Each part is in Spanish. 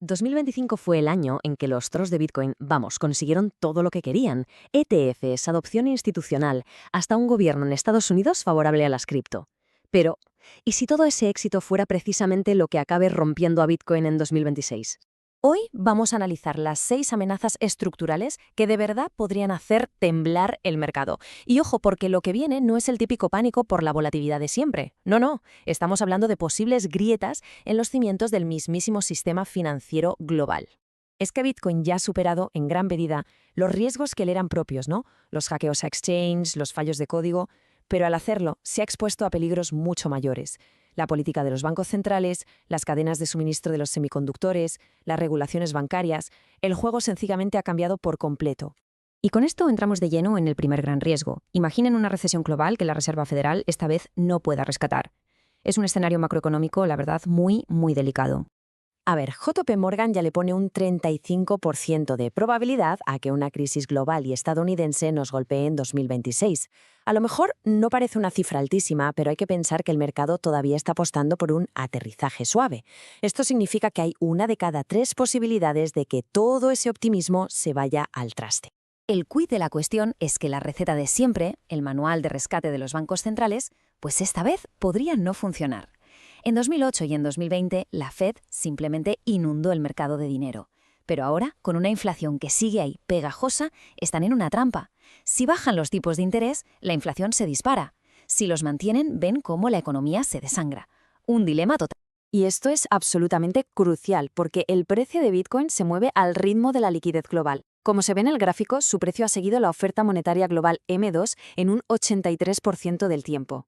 2025 fue el año en que los trolls de Bitcoin, consiguieron todo lo que querían. ETFs, adopción institucional, hasta un gobierno en Estados Unidos favorable a las cripto. Pero, ¿y si todo ese éxito fuera precisamente lo que acabe rompiendo a Bitcoin en 2026? Hoy vamos a analizar las 6 amenazas estructurales que de verdad podrían hacer temblar el mercado. Y ojo, porque lo que viene no es el típico pánico por la volatilidad de siempre. No, estamos hablando de posibles grietas en los cimientos del mismísimo sistema financiero global. Es que Bitcoin ya ha superado en gran medida los riesgos que le eran propios, ¿no? Los hackeos a exchange, los fallos de código, pero al hacerlo se ha expuesto a peligros mucho mayores. La política de los bancos centrales, las cadenas de suministro de los semiconductores, las regulaciones bancarias, el juego sencillamente ha cambiado por completo. Y con esto entramos de lleno en el primer gran riesgo. Imaginen una recesión global que la Reserva Federal esta vez no pueda rescatar. Es un escenario macroeconómico, la verdad, muy delicado. A ver, JP Morgan ya le pone un 35% de probabilidad a que una crisis global y estadounidense nos golpee en 2026. A lo mejor no parece una cifra altísima, pero hay que pensar que el mercado todavía está apostando por un aterrizaje suave. Esto significa que hay una de cada 3 posibilidades de que todo ese optimismo se vaya al traste. El quid de la cuestión es que la receta de siempre, el manual de rescate de los bancos centrales, pues esta vez podría no funcionar. En 2008 y en 2020, la Fed simplemente inundó el mercado de dinero. Pero ahora, con una inflación que sigue ahí pegajosa, están en una trampa. Si bajan los tipos de interés, la inflación se dispara. Si los mantienen, ven cómo la economía se desangra. Un dilema total. Y esto es absolutamente crucial porque el precio de Bitcoin se mueve al ritmo de la liquidez global. Como se ve en el gráfico, su precio ha seguido la oferta monetaria global M2 en un 83% del tiempo.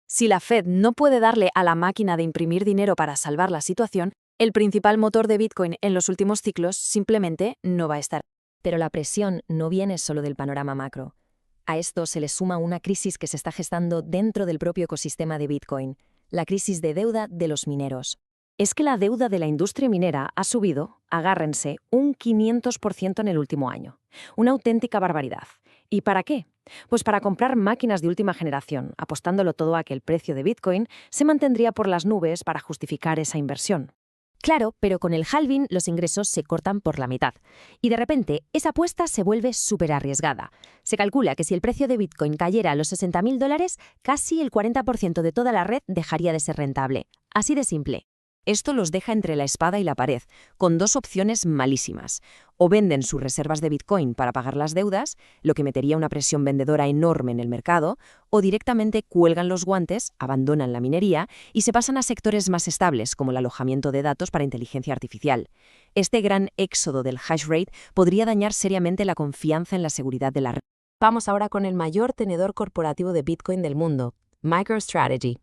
Si la Fed no puede darle a la máquina de imprimir dinero para salvar la situación, el principal motor de Bitcoin en los últimos ciclos simplemente no va a estar. Pero la presión no viene solo del panorama macro. A esto se le suma una crisis que se está gestando dentro del propio ecosistema de Bitcoin, la crisis de deuda de los mineros. Es que la deuda de la industria minera ha subido, agárrense, un 500% en el último año. Una auténtica barbaridad. ¿Y para qué? Pues para comprar máquinas de última generación, apostándolo todo a que el precio de Bitcoin se mantendría por las nubes para justificar esa inversión. Claro, pero con el halving los ingresos se cortan por la mitad. Y de repente, esa apuesta se vuelve súper arriesgada. Se calcula que si el precio de Bitcoin cayera a los $60.000, casi el 40% de toda la red dejaría de ser rentable. Así de simple. Esto los deja entre la espada y la pared, con dos opciones malísimas. O venden sus reservas de Bitcoin para pagar las deudas, lo que metería una presión vendedora enorme en el mercado, o directamente cuelgan los guantes, abandonan la minería y se pasan a sectores más estables, como el alojamiento de datos para inteligencia artificial. Este gran éxodo del hash rate podría dañar seriamente la confianza en la seguridad de la red. Vamos ahora con el mayor tenedor corporativo de Bitcoin del mundo, MicroStrategy.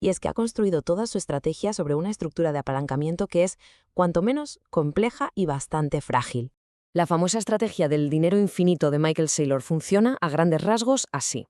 Y es que ha construido toda su estrategia sobre una estructura de apalancamiento que es, cuanto menos, compleja y bastante frágil. La famosa estrategia del dinero infinito de Michael Saylor funciona a grandes rasgos así.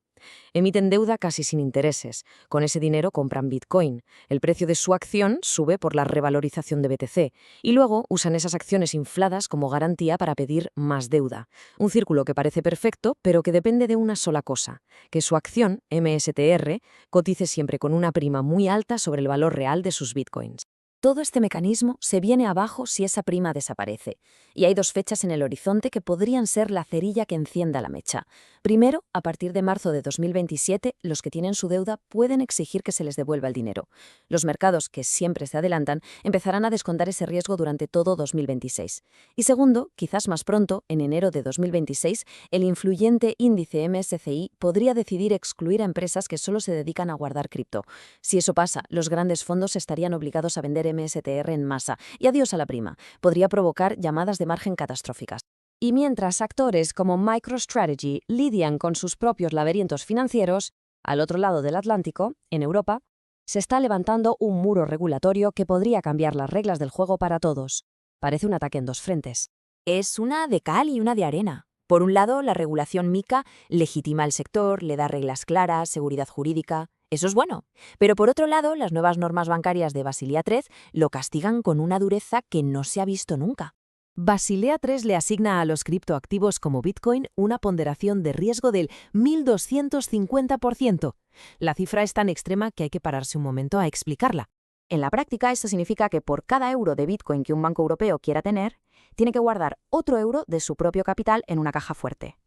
Emiten deuda casi sin intereses. Con ese dinero compran Bitcoin. El precio de su acción sube por la revalorización de BTC. Y luego usan esas acciones infladas como garantía para pedir más deuda. Un círculo que parece perfecto, pero que depende de una sola cosa: que su acción, MSTR, cotice siempre con una prima muy alta sobre el valor real de sus Bitcoins. Todo este mecanismo se viene abajo si esa prima desaparece. Y hay dos fechas en el horizonte que podrían ser la cerilla que encienda la mecha. Primero, a partir de marzo de 2027, los que tienen su deuda pueden exigir que se les devuelva el dinero. Los mercados, que siempre se adelantan, empezarán a descontar ese riesgo durante todo 2026. Y segundo, quizás más pronto, en enero de 2026, el influyente índice MSCI podría decidir excluir a empresas que solo se dedican a guardar cripto. Si eso pasa, los grandes fondos estarían obligados a vender MSTR en masa y adiós a la prima. Podría provocar llamadas de margen catastróficas. Y mientras actores como MicroStrategy lidian con sus propios laberintos financieros, al otro lado del Atlántico, en Europa, se está levantando un muro regulatorio que podría cambiar las reglas del juego para todos. Parece un ataque en dos frentes. Es una de cal y una de arena. Por un lado, la regulación MiCA legitima al sector, le da reglas claras, seguridad jurídica. Eso es bueno. Pero por otro lado, las nuevas normas bancarias de Basilea III lo castigan con una dureza que no se ha visto nunca. Basilea III le asigna a los criptoactivos como Bitcoin una ponderación de riesgo del 1.250%. La cifra es tan extrema que hay que pararse un momento a explicarla. En la práctica, esto significa que por cada euro de Bitcoin que un banco europeo quiera tener, tiene que guardar otro euro de su propio capital en una caja fuerte.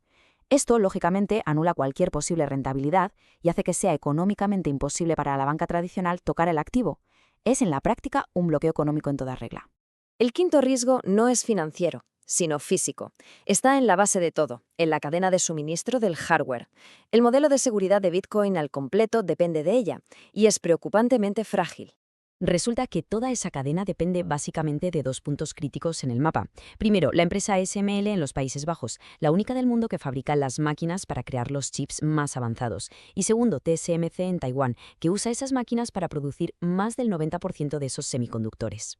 Esto, lógicamente, anula cualquier posible rentabilidad y hace que sea económicamente imposible para la banca tradicional tocar el activo. Es, en la práctica, un bloqueo económico en toda regla. El quinto riesgo no es financiero, sino físico. Está en la base de todo, en la cadena de suministro del hardware. El modelo de seguridad de Bitcoin al completo depende de ella, y es preocupantemente frágil. Resulta que toda esa cadena depende básicamente de dos puntos críticos en el mapa. Primero, la empresa SML en los Países Bajos, la única del mundo que fabrica las máquinas para crear los chips más avanzados. Y segundo, TSMC en Taiwán, que usa esas máquinas para producir más del 90% de esos semiconductores.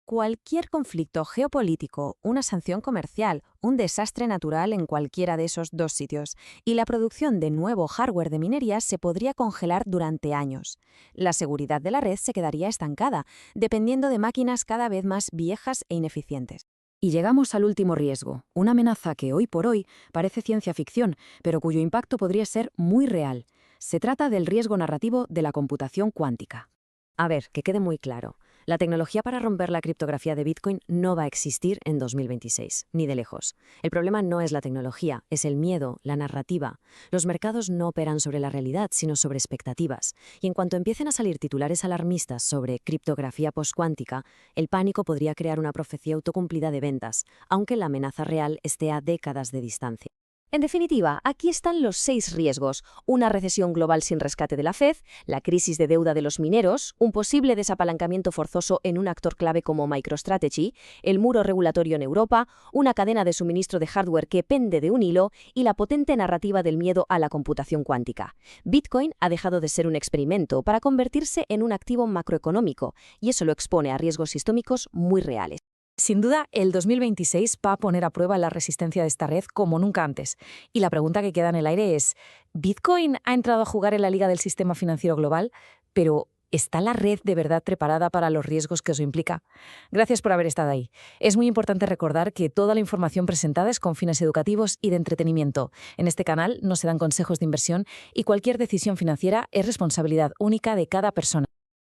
Cualquier conflicto geopolítico, una sanción comercial, un desastre natural en cualquiera de esos dos sitios, y la producción de nuevo hardware de minería se podría congelar durante años. La seguridad de la red se quedaría estancada, dependiendo de máquinas cada vez más viejas e ineficientes. Y llegamos al último riesgo, una amenaza que hoy por hoy parece ciencia ficción, pero cuyo impacto podría ser muy real. Se trata del riesgo narrativo de la computación cuántica. A ver, que quede muy claro. La tecnología para romper la criptografía de Bitcoin no va a existir en 2026, ni de lejos. El problema no es la tecnología, es el miedo, la narrativa. Los mercados no operan sobre la realidad, sino sobre expectativas. Y en cuanto empiecen a salir titulares alarmistas sobre criptografía postcuántica, el pánico podría crear una profecía autocumplida de ventas, aunque la amenaza real esté a décadas de distancia. En definitiva, aquí están los 6 riesgos: una recesión global sin rescate de la Fed, la crisis de deuda de los mineros, un posible desapalancamiento forzoso en un actor clave como MicroStrategy, el muro regulatorio en Europa, una cadena de suministro de hardware que pende de un hilo y la potente narrativa del miedo a la computación cuántica. Bitcoin ha dejado de ser un experimento para convertirse en un activo macroeconómico, y eso lo expone a riesgos sistémicos muy reales. Sin duda, el 2026 va a poner a prueba la resistencia de esta red como nunca antes. Y la pregunta que queda en el aire es, ¿Bitcoin ha entrado a jugar en la liga del sistema financiero global? Pero, ¿está la red de verdad preparada para los riesgos que eso implica? Gracias por haber estado ahí. Es muy importante recordar que toda la información presentada es con fines educativos y de entretenimiento. En este canal no se dan consejos de inversión y cualquier decisión financiera es responsabilidad única de cada persona.